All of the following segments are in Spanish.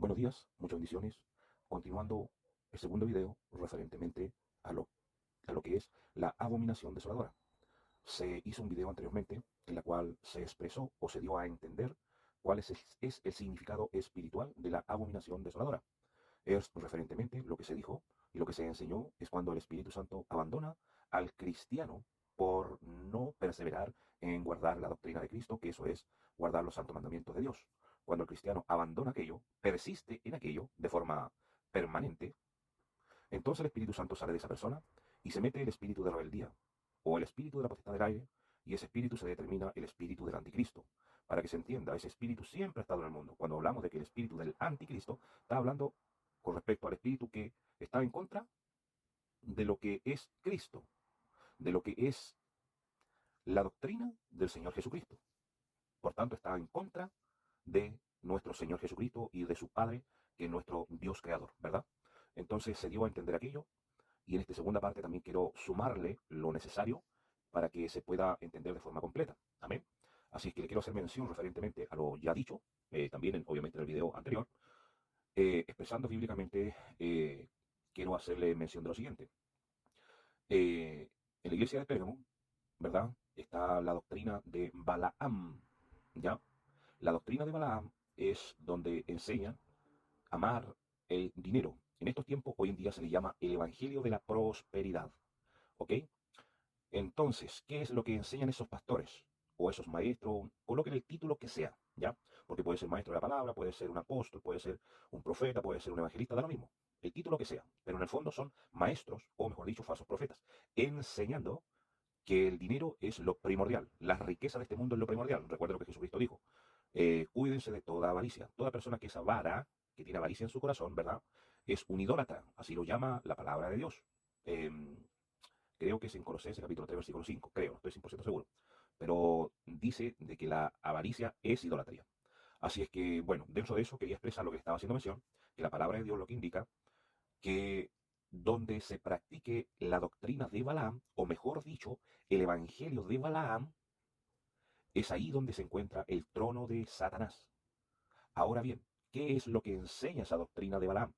Buenos días, muchas bendiciones. Continuando el segundo video referentemente a lo, a lo que es la abominación desoladora. Se hizo un video anteriormente en la cual se expresó o se dio a entender cuál es el significado espiritual de la abominación desoladora. Es referentemente lo que se dijo y lo que se enseñó es cuando el Espíritu Santo abandona al cristiano por no perseverar en guardar la doctrina de Cristo, que eso es guardar los santos mandamientos de Dios. Cuando el cristiano abandona aquello, persiste en aquello de forma permanente, entonces el Espíritu Santo sale de esa persona y se mete el espíritu de rebeldía o el espíritu de la potestad del aire, y ese espíritu se determina el espíritu del anticristo. Para que se entienda, ese espíritu siempre ha estado en el mundo. Cuando hablamos de que el espíritu del anticristo, está hablando con respecto al espíritu que está en contra de lo que es Cristo, de lo que es la doctrina del Señor Jesucristo. Por tanto, está en contra de nuestro Señor Jesucristo y de su Padre, que es nuestro Dios creador, ¿verdad? Entonces se dio a entender aquello, y en esta segunda parte también quiero sumarle lo necesario para que se pueda entender de forma completa. Amén. Así es que le quiero hacer mención referentemente a lo ya dicho, también obviamente en el video anterior, expresando bíblicamente, quiero hacerle mención de lo siguiente. En la iglesia de Pérgamo, ¿verdad? Está la doctrina de Balaam, ¿ya? La doctrina de Balaam es donde enseña a amar el dinero. En estos tiempos, hoy en día se le llama el evangelio de la prosperidad, ¿ok? Entonces, ¿qué es lo que enseñan esos pastores o esos maestros? Coloquen el título que sea, ¿ya? Porque puede ser maestro de la palabra, puede ser un apóstol, puede ser un profeta, puede ser un evangelista, da lo mismo. El título que sea. Pero en el fondo son maestros, o mejor dicho, falsos profetas, enseñando que el dinero es lo primordial, la riqueza de este mundo es lo primordial. Recuerda lo que Jesucristo dijo. Cuídense de toda avaricia. Toda persona que es avara, que tiene avaricia en su corazón, ¿verdad? Es un idólatra. Así lo llama la palabra de Dios. Creo que es en Colosenses capítulo 3 versículo 5, creo, no estoy 100% seguro. Pero dice de que la avaricia es idolatría. Así es que, bueno, dentro de eso quería expresar lo que estaba haciendo mención, que la palabra de Dios lo que indica que donde se practique la doctrina de Balaam, o mejor dicho, el evangelio de Balaam, es ahí donde se encuentra el trono de Satanás. Ahora bien, ¿qué es lo que enseña esa doctrina de Balaam?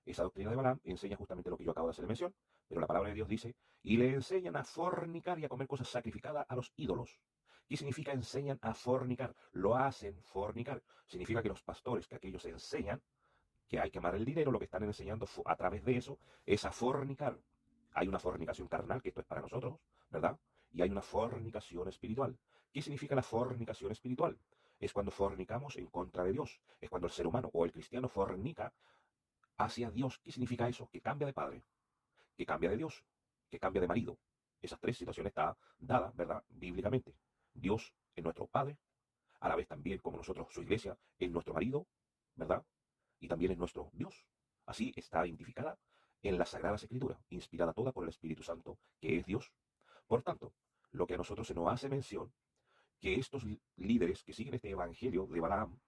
Esa doctrina de Balaam enseña justamente lo que yo acabo de hacer mención, pero la palabra de Dios dice, y le enseñan a fornicar y a comer cosas sacrificadas a los ídolos. ¿Qué significa enseñan a fornicar? Lo hacen fornicar. Significa que los pastores, que aquellos enseñan que hay que amar el dinero, lo que están enseñando a través de eso es a fornicar. Hay una fornicación carnal, que esto es para nosotros, ¿verdad? Y hay una fornicación espiritual. ¿Qué significa la fornicación espiritual? Es cuando fornicamos en contra de Dios. Es cuando el ser humano o el cristiano fornica hacia Dios. ¿Qué significa eso? Que cambia de padre, que cambia de Dios, que cambia de marido. Esas tres situaciones están dadas, ¿verdad? Bíblicamente. Dios es nuestro padre, a la vez también como nosotros, su iglesia, es nuestro marido, ¿verdad? Y también es nuestro Dios. Así está identificada en las Sagradas Escrituras, inspirada toda por el Espíritu Santo, que es Dios. Por tanto, lo que a nosotros se nos hace mención, que estos líderes que siguen este evangelio de Balaam,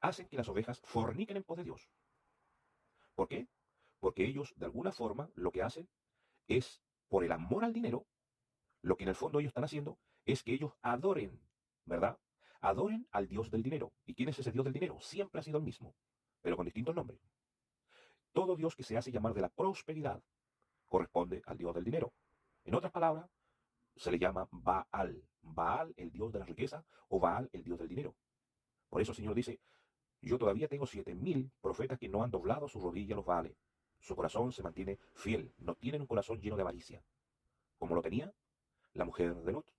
hacen que las ovejas forniquen en pos de Dios. ¿Por qué? Porque ellos, de alguna forma, lo que hacen es, por el amor al dinero, lo que en el fondo ellos están haciendo es que ellos adoren, ¿verdad? Adoren al Dios del dinero. ¿Y quién es ese Dios del dinero? Siempre ha sido el mismo, pero con distintos nombres. Todo Dios que se hace llamar de la prosperidad corresponde al Dios del dinero. En otras palabras, se le llama Baal. Baal, el Dios de la riqueza, o Baal, el Dios del dinero. Por eso el Señor dice, yo todavía tengo 7000 profetas que no han doblado su rodilla a los Baales. Su corazón se mantiene fiel, no tienen un corazón lleno de avaricia, como lo tenía la mujer de Lot.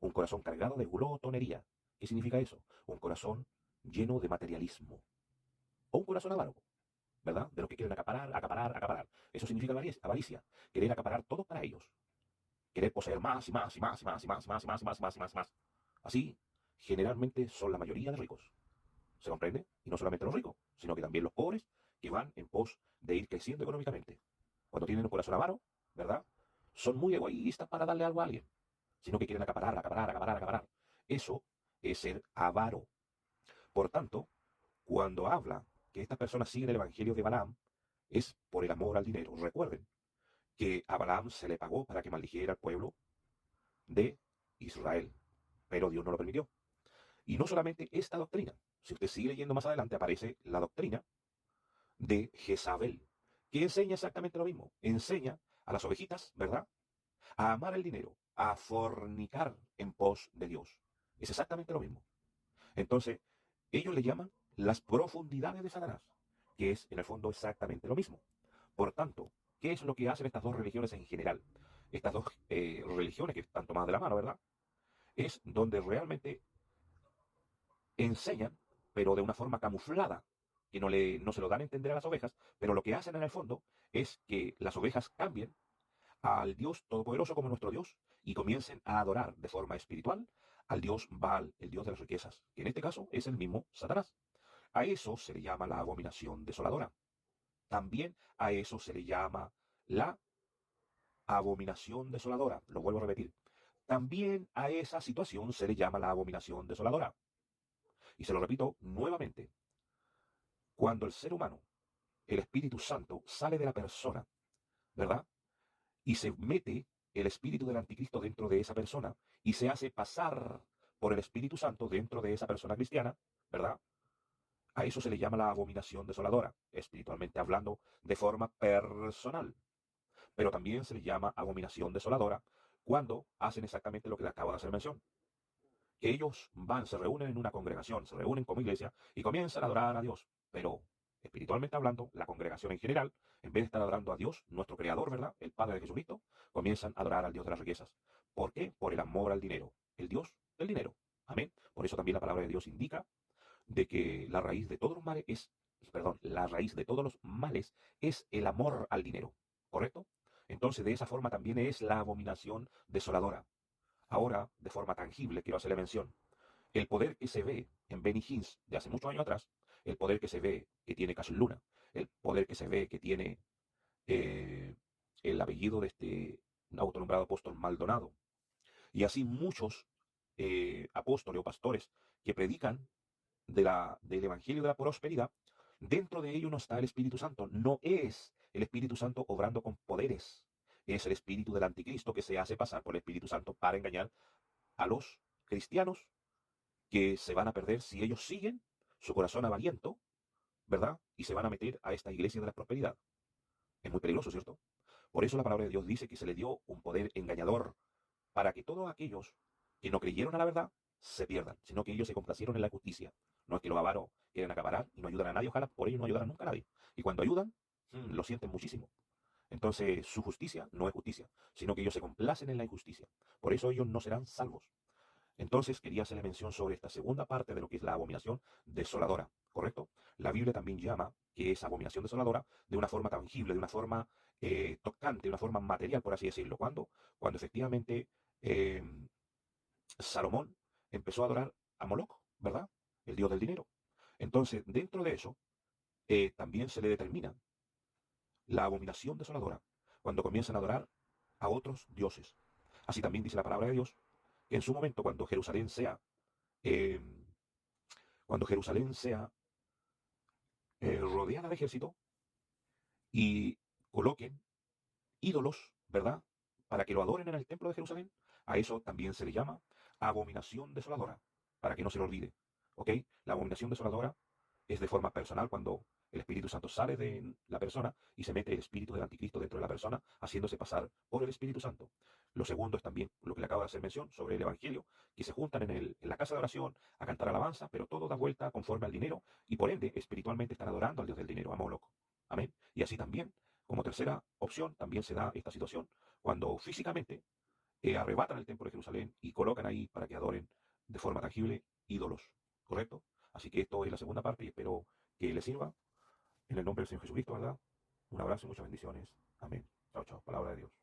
Un corazón cargado de glotonería. ¿Qué significa eso? Un corazón lleno de materialismo. O un corazón avaro, ¿verdad? De los que quieren acaparar, acaparar, acaparar. Eso significa avaricia. Querer acaparar todo para ellos. Querer poseer más y más y más y más y más y más y más y más y más y más y más. Así, generalmente son la mayoría de ricos. ¿Se comprende? Y no solamente los ricos, sino que también los pobres que van en pos de ir creciendo económicamente. Cuando tienen un corazón avaro, ¿verdad? Son muy egoístas para darle algo a alguien, sino que quieren acaparar, acaparar, acaparar, acaparar. Eso es ser avaro. Por tanto, cuando habla que estas personas siguen el evangelio de Balaam, es por el amor al dinero. Recuerden que a Balaam se le pagó para que maldijera al pueblo de Israel, pero Dios no lo permitió. Y no solamente esta doctrina. Si usted sigue leyendo más adelante, aparece la doctrina de Jezabel, que enseña exactamente lo mismo. Enseña a las ovejitas, ¿verdad?, a amar el dinero, a fornicar en pos de Dios. Es exactamente lo mismo. Entonces, ellos le llaman las profundidades de Satanás, que es en el fondo exactamente lo mismo. Por tanto, ¿qué es lo que hacen estas dos religiones en general? Estas dos religiones que están tomadas de la mano, ¿verdad? Es donde realmente enseñan, pero de una forma camuflada, que no se lo dan a entender a las ovejas, pero lo que hacen en el fondo es que las ovejas cambien al Dios Todopoderoso como nuestro Dios y comiencen a adorar de forma espiritual al Dios Baal, el Dios de las riquezas, que en este caso es el mismo Satanás. A eso se le llama la abominación desoladora. También a eso se le llama la abominación desoladora. Lo vuelvo a repetir. También a esa situación se le llama la abominación desoladora. Y se lo repito nuevamente. Cuando el ser humano, el Espíritu Santo, sale de la persona, ¿verdad? Y se mete el espíritu del anticristo dentro de esa persona y se hace pasar por el Espíritu Santo dentro de esa persona cristiana, ¿verdad? A eso se le llama la abominación desoladora, espiritualmente hablando, de forma personal. Pero también se le llama abominación desoladora cuando hacen exactamente lo que le acabo de hacer mención. Que ellos van, se reúnen en una congregación, se reúnen como iglesia y comienzan a adorar a Dios. Pero espiritualmente hablando, la congregación en general, en vez de estar adorando a Dios, nuestro Creador, ¿verdad? El Padre de Jesucristo, comienzan a adorar al Dios de las riquezas. ¿Por qué? Por el amor al dinero. El Dios del dinero. Amén. Por eso también la palabra de Dios indica de que la raíz de todos los males es, perdón, la raíz de todos los males es el amor al dinero. ¿Correcto? Entonces, de esa forma también es la abominación desoladora. Ahora, de forma tangible, quiero hacerle mención. El poder que se ve en Benny Hinn's de hace muchos años atrás, el poder que se ve que tiene Cash Luna, el poder que se ve que tiene eh, el apellido de este autonombrado apóstol Maldonado, y así muchos apóstoles o pastores que predican del Evangelio de la prosperidad, dentro de ello no está el Espíritu Santo, no es el Espíritu Santo obrando con poderes, es el Espíritu del Anticristo que se hace pasar por el Espíritu Santo para engañar a los cristianos que se van a perder si ellos siguen su corazón avariento, ¿verdad? Y se van a meter a esta iglesia de la prosperidad. Es muy peligroso, ¿cierto? Por eso la palabra de Dios dice que se le dio un poder engañador para que todos aquellos que no creyeron a la verdad se pierdan, sino que ellos se complacieron en la justicia. No es que los avaros quieren acaparar y no ayudan a nadie, ojalá por ello no ayudarán nunca a nadie. Y cuando ayudan, lo sienten muchísimo. Entonces su justicia no es justicia, sino que ellos se complacen en la injusticia. Por eso ellos no serán salvos. Entonces quería hacerle mención sobre esta segunda parte de lo que es la abominación desoladora, ¿correcto? La Biblia también llama que es abominación desoladora de una forma tangible, de una forma tocante, de una forma material, por así decirlo. ¿Cuándo? Cuando efectivamente eh, Salomón empezó a adorar a Moloch, ¿verdad? El dios del dinero. Entonces, dentro de eso, también se le determina la abominación desoladora cuando comienzan a adorar a otros dioses. Así también dice la palabra de Dios que en su momento, eh, cuando Jerusalén sea rodeada de ejército y coloquen ídolos, ¿verdad? Para que lo adoren en el templo de Jerusalén, a eso también se le llama abominación desoladora, para que no se lo olvide. ¿Ok? La abominación desoladora es de forma personal cuando el Espíritu Santo sale de la persona y se mete el espíritu del anticristo dentro de la persona, haciéndose pasar por el Espíritu Santo. Lo segundo es también lo que le acabo de hacer mención sobre el Evangelio, que se juntan en la casa de oración a cantar alabanza, pero todo da vuelta conforme al dinero y por ende espiritualmente están adorando al Dios del dinero, a Moloch. Amén. Y así también, como tercera opción, también se da esta situación cuando físicamente arrebatan el templo de Jerusalén y colocan ahí para que adoren de forma tangible ídolos. ¿Correcto? Así que esto es la segunda parte y espero que les sirva. En el nombre del Señor Jesucristo, ¿verdad? Un abrazo y muchas bendiciones. Amén. Chao, chao. Palabra de Dios.